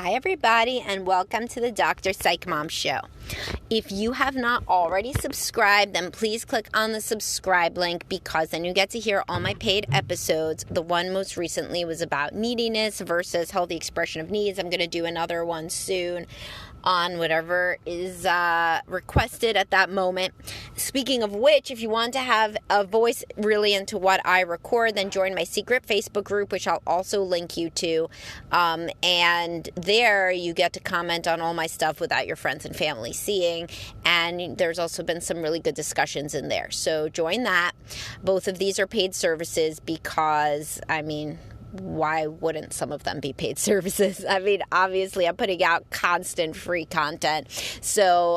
Hi, everybody, and welcome to the Dr. Psych Mom Show. If you have not already subscribed, then please click on the subscribe link because then you get to hear all my paid episodes. The one most recently was about neediness versus healthy expression of needs. I'm going to do another one soon on whatever is requested at that moment. Speaking of which, if you want to have a voice really into what I record, then join my secret Facebook group, which I'll also link you to. And there you get to comment on all my stuff without your friends and family seeing. And there's also been some really good discussions in there. So join that. Both of these are paid services because, why wouldn't some of them be paid services? Obviously, I'm putting out constant free content. So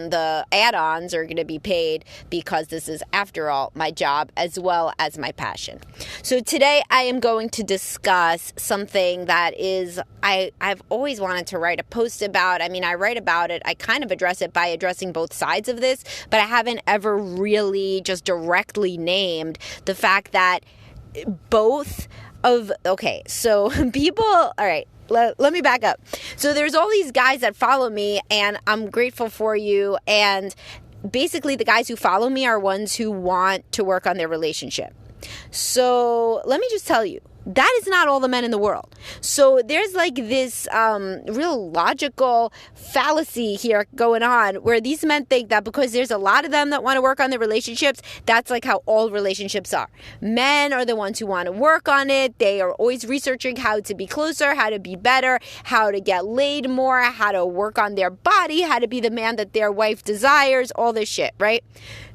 the add-ons are going to be paid because this is, after all, my job as well as my passion. So today I am going to discuss something that is, I've always wanted to write a post about. I write about it. I kind of address it by addressing both sides of this, but I haven't ever really just directly named the fact that so people, all right, let me back up. So there's all these guys that follow me, and I'm grateful for you, and basically the guys who follow me are ones who want to work on their relationship. So let me just tell you, that is not all the men in the world. So there's like this real logical fallacy here going on where these men think that because there's a lot of them that want to work on their relationships, that's like how all relationships are. Men are the ones who want to work on it. They are always researching how to be closer, how to be better, how to get laid more, how to work on their body, how to be the man that their wife desires, all this shit, right?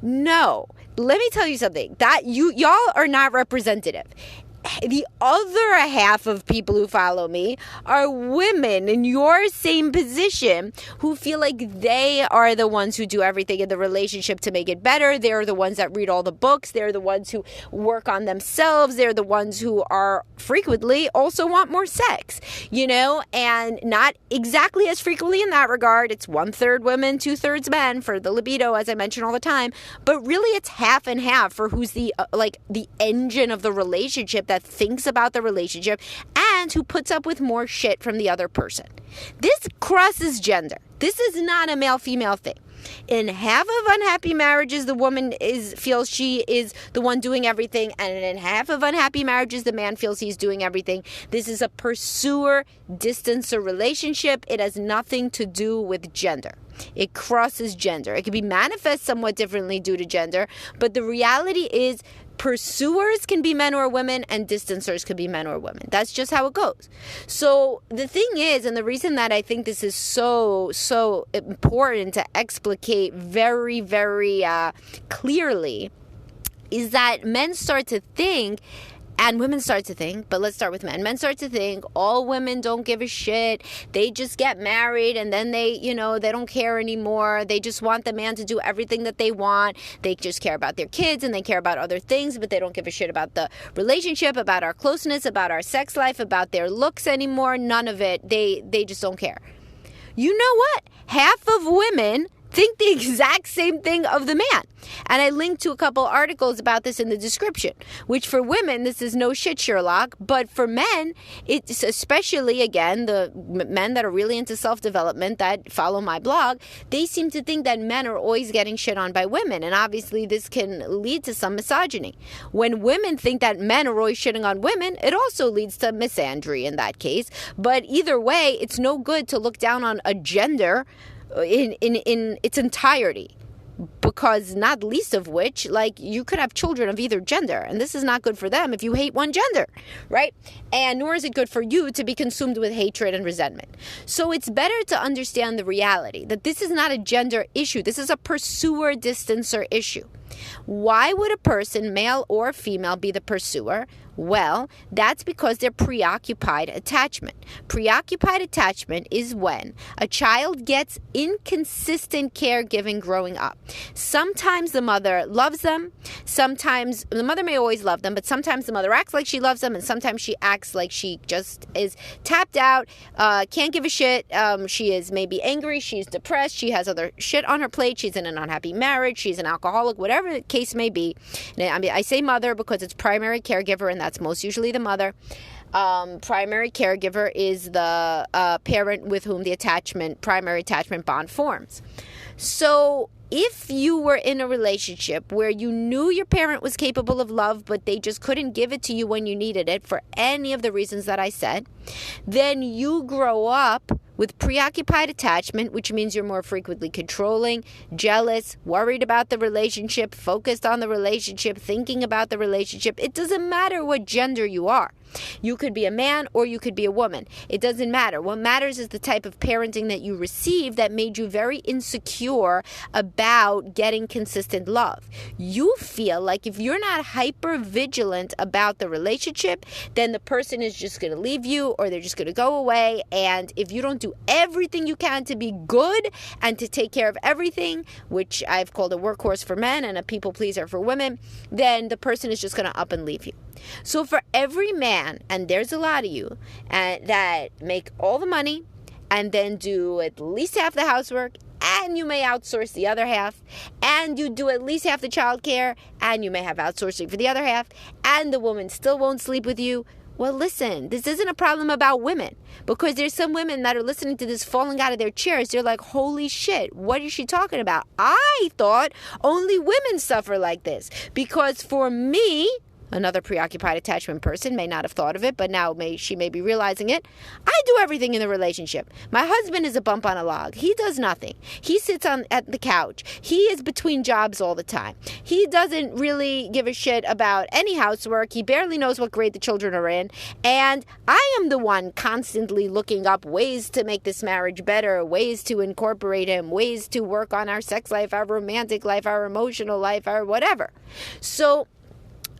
No. Let me tell you something. That y'all are not representative. The other half of people who follow me are women in your same position who feel like they are the ones who do everything in the relationship to make it better. They're the ones that read all the books. They're the ones who work on themselves. They're the ones who are frequently also want more sex, and not exactly as frequently in that regard. It's 1/3 women, 2/3 men for the libido, as I mention all the time. But really it's half and half for who's the engine of the relationship that thinks about the relationship and who puts up with more shit from the other person. This crosses gender. This is not a male-female thing. In half of unhappy marriages, the woman feels she is the one doing everything, and in half of unhappy marriages, the man feels he's doing everything. This is a pursuer-distancer relationship. It has nothing to do with gender. It crosses gender. It can be manifest somewhat differently due to gender, but the reality is pursuers can be men or women and distancers can be men or women. That's just how it goes. So the thing is, and the reason that I think this is so important to explicate very, very clearly is that men start to think, and women start to think, but let's start with men. Men start to think all women don't give a shit. They just get married and then they don't care anymore. They just want the man to do everything that they want. They just care about their kids and they care about other things, but they don't give a shit about the relationship, about our closeness, about our sex life, about their looks anymore. None of it. They just don't care. You know what? Half of women think the exact same thing of the man. And I linked to a couple articles about this in the description, which for women, this is no shit, Sherlock. But for men, it's especially, again, the men that are really into self-development that follow my blog, they seem to think that men are always getting shit on by women. And obviously, this can lead to some misogyny. When women think that men are always shitting on women, it also leads to misandry in that case. But either way, it's no good to look down on a gender in its entirety, because not least of which, you could have children of either gender, and this is not good for them if you hate one gender, right? And nor is it good for you to be consumed with hatred and resentment. So it's better to understand the reality that this is not a gender issue. This is a pursuer-distancer issue. Why would a person, male or female, be the pursuer? Well, that's because they're preoccupied attachment. Preoccupied attachment is when a child gets inconsistent caregiving growing up. Sometimes the mother loves them. Sometimes the mother may always love them, but sometimes the mother acts like she loves them, and sometimes she acts like she just is tapped out, can't give a shit. She is maybe angry. She's depressed. She has other shit on her plate. She's in an unhappy marriage. She's an alcoholic, whatever whatever the case may be. I mean, I say mother because it's primary caregiver, and that's most usually the mother. Primary caregiver is the parent with whom the primary attachment bond forms. So if you were in a relationship where you knew your parent was capable of love, but they just couldn't give it to you when you needed it for any of the reasons that I said, then you grow up with preoccupied attachment, which means you're more frequently controlling, jealous, worried about the relationship, focused on the relationship, thinking about the relationship. It doesn't matter what gender you are. You could be a man or you could be a woman. It doesn't matter. What matters is the type of parenting that you received that made you very insecure about getting consistent love. You feel like if you're not hyper vigilant about the relationship, then the person is just going to leave you or they're just going to go away. And if you don't do everything you can to be good and to take care of everything, which I've called a workhorse for men and a people pleaser for women, then the person is just going to up and leave you. So for every man, and there's a lot of you, that make all the money and then do at least half the housework, and you may outsource the other half, and you do at least half the childcare, and you may have outsourcing for the other half, and the woman still won't sleep with you. Well, listen, this isn't a problem about women, because there's some women that are listening to this falling out of their chairs. They're like, holy shit, what is she talking about? I thought only women suffer like this, because for me, another preoccupied attachment person may not have thought of it, but now she may be realizing it. I do everything in the relationship. My husband is a bump on a log. He does nothing. He sits at the couch. He is between jobs all the time. He doesn't really give a shit about any housework. He barely knows what grade the children are in. And I am the one constantly looking up ways to make this marriage better, ways to incorporate him, ways to work on our sex life, our romantic life, our emotional life, our whatever. So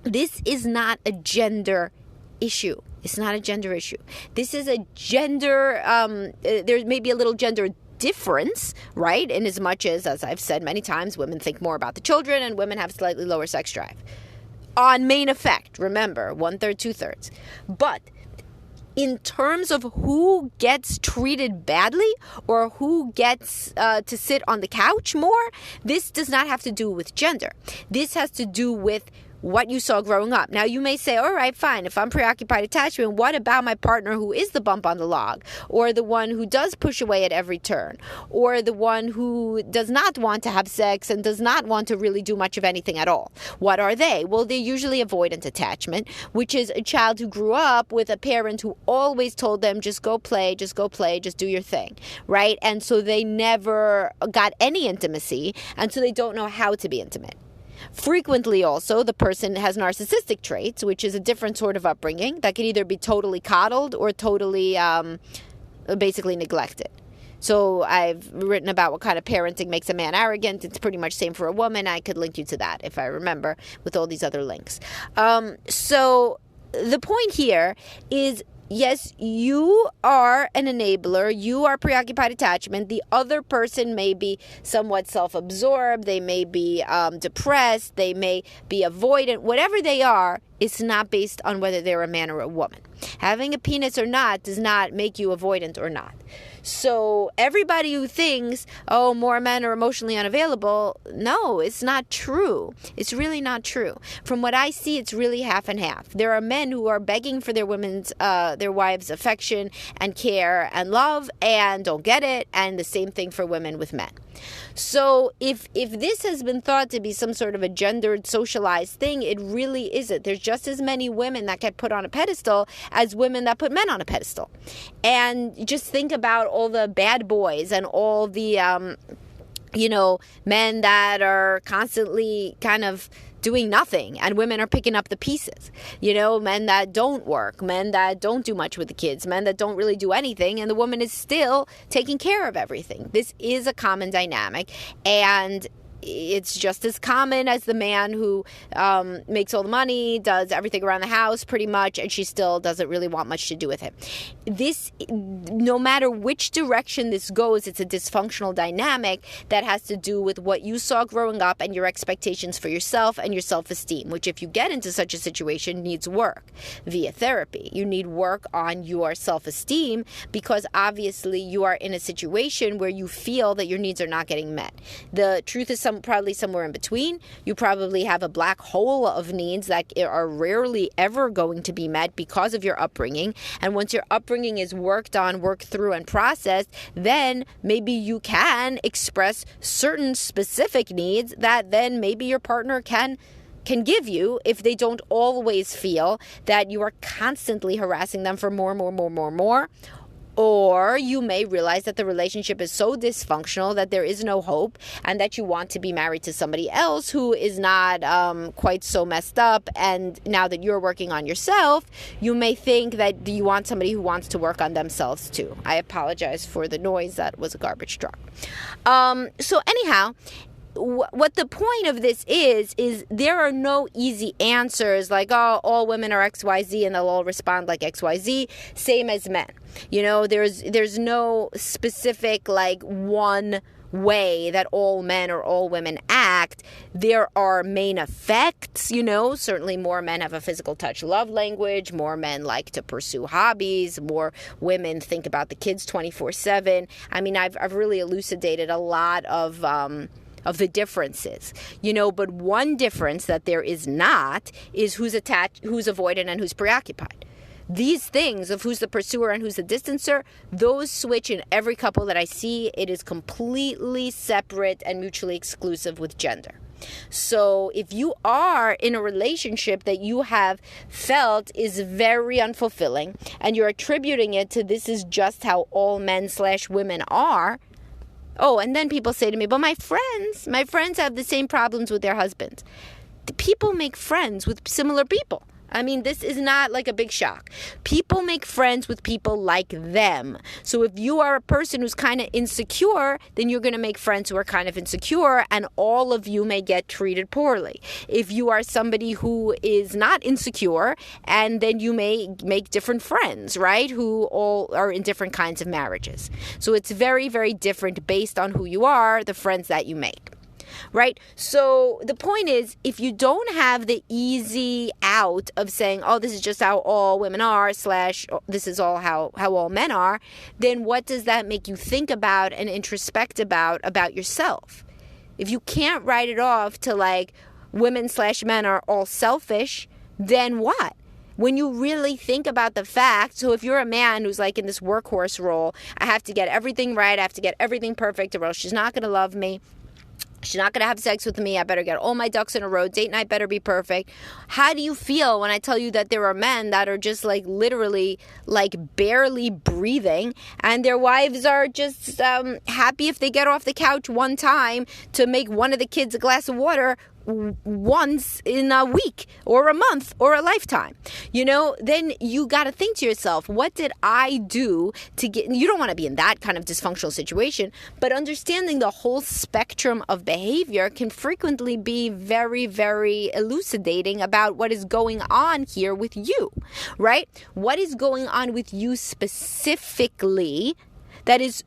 this is not a gender issue. It's not a gender issue. This is a gender, there may be a little gender difference, right? In as much as I've said many times, women think more about the children and women have slightly lower sex drive. On main effect, remember, 1/3, 2/3. But in terms of who gets treated badly or who gets to sit on the couch more, this does not have to do with gender. This has to do with what you saw growing up. Now, you may say, all right, fine, if I'm preoccupied attachment, what about my partner who is the bump on the log, or the one who does push away at every turn, or the one who does not want to have sex and does not want to really do much of anything at all? What are they? Well, they're usually avoidant attachment, which is a child who grew up with a parent who always told them, just go play, just do your thing, right? And so they never got any intimacy, and so they don't know how to be intimate. Frequently also, the person has narcissistic traits, which is a different sort of upbringing that could either be totally coddled or totally basically neglected. So I've written about what kind of parenting makes a man arrogant. It's pretty much the same for a woman. I could link you to that if I remember with all these other links. So the point here is, yes, you are an enabler. You are preoccupied attachment. The other person may be somewhat self-absorbed. They may be depressed. They may be avoidant. Whatever they are, it's not based on whether they're a man or a woman. Having a penis or not does not make you avoidant or not. So everybody who thinks, oh, more men are emotionally unavailable, no, it's not true. It's really not true. From what I see, it's really half and half. There are men who are begging for their wives' affection and care and love and don't get it, and the same thing for women with men. So if this has been thought to be some sort of a gendered, socialized thing, it really isn't. There's just as many women that get put on a pedestal as women that put men on a pedestal. And just think about all the bad boys and all the, men that are constantly kind of doing nothing, and women are picking up the pieces. Men that don't work, men that don't do much with the kids, men that don't really do anything, and the woman is still taking care of everything. This is a common dynamic, and it's just as common as the man who makes all the money, does everything around the house pretty much, and she still doesn't really want much to do with him. This, no matter which direction this goes, it's a dysfunctional dynamic that has to do with what you saw growing up and your expectations for yourself and your self-esteem, which if you get into such a situation needs work via therapy. You need work on your self-esteem because obviously you are in a situation where you feel that your needs are not getting met. The truth is probably somewhere in between. You probably have a black hole of needs that are rarely ever going to be met because of your upbringing. And once your upbringing is worked on, worked through, and processed, then maybe you can express certain specific needs that then maybe your partner can give you if they don't always feel that you are constantly harassing them for more. Or you may realize that the relationship is so dysfunctional that there is no hope and that you want to be married to somebody else who is not quite so messed up. And now that you're working on yourself, you may think that you want somebody who wants to work on themselves too. I apologize for the noise. That was a garbage truck. So anyhow, what the point of this is there are no easy answers like, oh, all women are XYZ and they'll all respond like XYZ, same as men. You know, there's no specific like one way that all men or all women act. There are main effects, you know. Certainly more men have a physical touch love language, more men like to pursue hobbies, more women think about the kids 24/7. I mean, I've really elucidated a lot of the differences, you know, but one difference that there is not is who's attached, who's avoidant, and who's preoccupied. These things of who's the pursuer and who's the distancer, those switch in every couple that I see. It is completely separate and mutually exclusive with gender. So if you are in a relationship that you have felt is very unfulfilling and you're attributing it to this is just how all men/women are. Oh, and then people say to me, but my friends have the same problems with their husbands. People make friends with similar people. I mean, this is not like a big shock. People make friends with people like them. So if you are a person who's kind of insecure, then you're going to make friends who are kind of insecure, and all of you may get treated poorly. If you are somebody who is not insecure, and then you may make different friends, right, who all are in different kinds of marriages. So it's very, very different based on who you are, the friends that you make. Right? So the point is, if you don't have the easy out of saying, oh, this is just how all women are, / this is all how all men are, then what does that make you think about and introspect about yourself? If you can't write it off to like women/men are all selfish, then what? When you really think about the fact, so if you're a man who's like in this workhorse role, I have to get everything right, I have to get everything perfect, or else she's not going to love me. She's not going to have sex with me. I better get all my ducks in a row. Date night better be perfect. How do you feel when I tell you that there are men that are just like literally like barely breathing and their wives are just happy if they get off the couch one time to make one of the kids a glass of water once in a week or a month or a lifetime, you know? Then you got to think to yourself, what did I do to get, you don't want to be in that kind of dysfunctional situation, but understanding the whole spectrum of behavior can frequently be very, very elucidating about what is going on here with you, right? What is going on with you specifically that is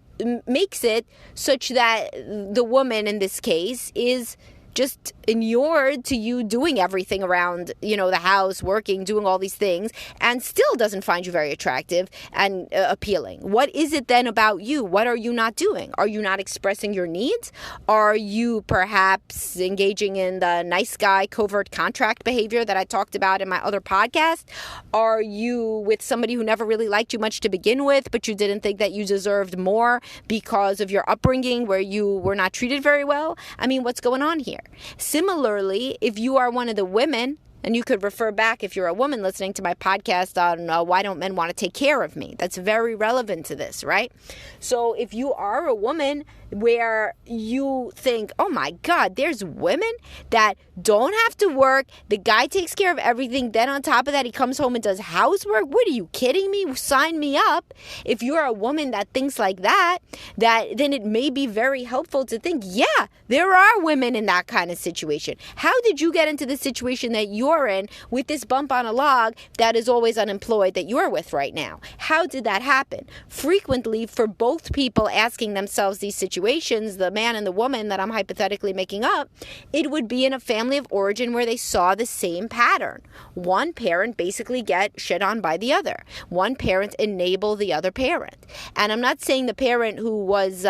makes it such that the woman in this case is just inured to you doing everything around, you know, the house, working, doing all these things, and still doesn't find you very attractive and appealing. What is it then about you? What are you not doing? Are you not expressing your needs? Are you perhaps engaging in the nice guy covert contract behavior that I talked about in my other podcast? Are you with somebody who never really liked you much to begin with, but you didn't think that you deserved more because of your upbringing where you were not treated very well? I mean, what's going on here? Similarly, if you are one of the women, and you could refer back if you're a woman listening to my podcast on why don't men want to take care of me? That's very relevant to this, right? So if you are a woman where you think, oh my God, there's women that don't have to work, the guy takes care of everything, then on top of that he comes home and does housework. What are you kidding me? Sign me up. If you're a woman that thinks like that then it may be very helpful to think, yeah, there are women in that kind of situation. How did you get into the situation that you're in with this bump on a log that is always unemployed that you're with right now? How did that happen? Frequently, for both people asking themselves these situations, the man and the woman that I'm hypothetically making up, it would be in a family of origin where they saw the same pattern. One parent basically get shit on by the other. One parent enable the other parent. And I'm not saying the parent who was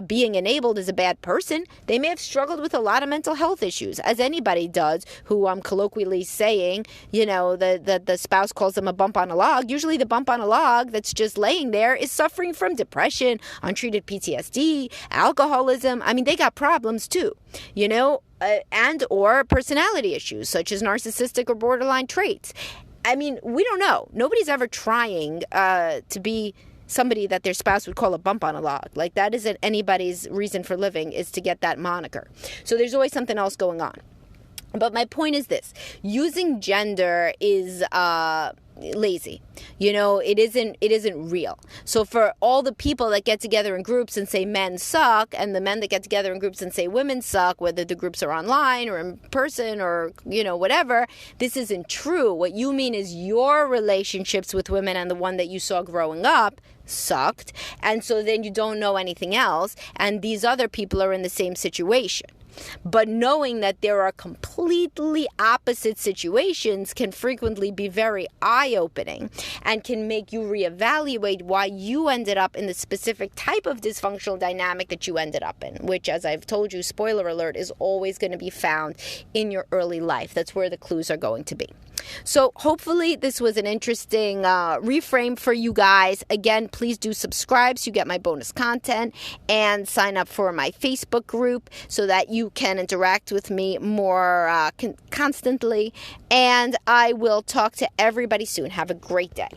being enabled is a bad person. They may have struggled with a lot of mental health issues, as anybody does, who I'm colloquially saying, the spouse calls them a bump on a log. Usually the bump on a log that's just laying there is suffering from depression, untreated PTSD, alcoholism. I mean, they got problems too, and or personality issues such as narcissistic or borderline traits. I mean, we don't know. Nobody's ever trying to be somebody that their spouse would call a bump on a log. Like, that isn't anybody's reason for living, is to get that moniker. So there's always something else going on. But my point is this: using gender is lazy. It isn't real. So for all the people that get together in groups and say men suck, and the men that get together in groups and say women suck, whether the groups are online or in person or whatever, this isn't true. What you mean is your relationships with women and the one that you saw growing up sucked, and so then you don't know anything else, and these other people are in the same situation. But knowing that there are completely opposite situations can frequently be very eye-opening and can make you reevaluate why you ended up in the specific type of dysfunctional dynamic that you ended up in, which, as I've told you, spoiler alert, is always going to be found in your early life. That's where the clues are going to be. So hopefully this was an interesting reframe for you guys. Again, please do subscribe so you get my bonus content, and sign up for my Facebook group so that you can interact with me more constantly. And I will talk to everybody soon. Have a great day.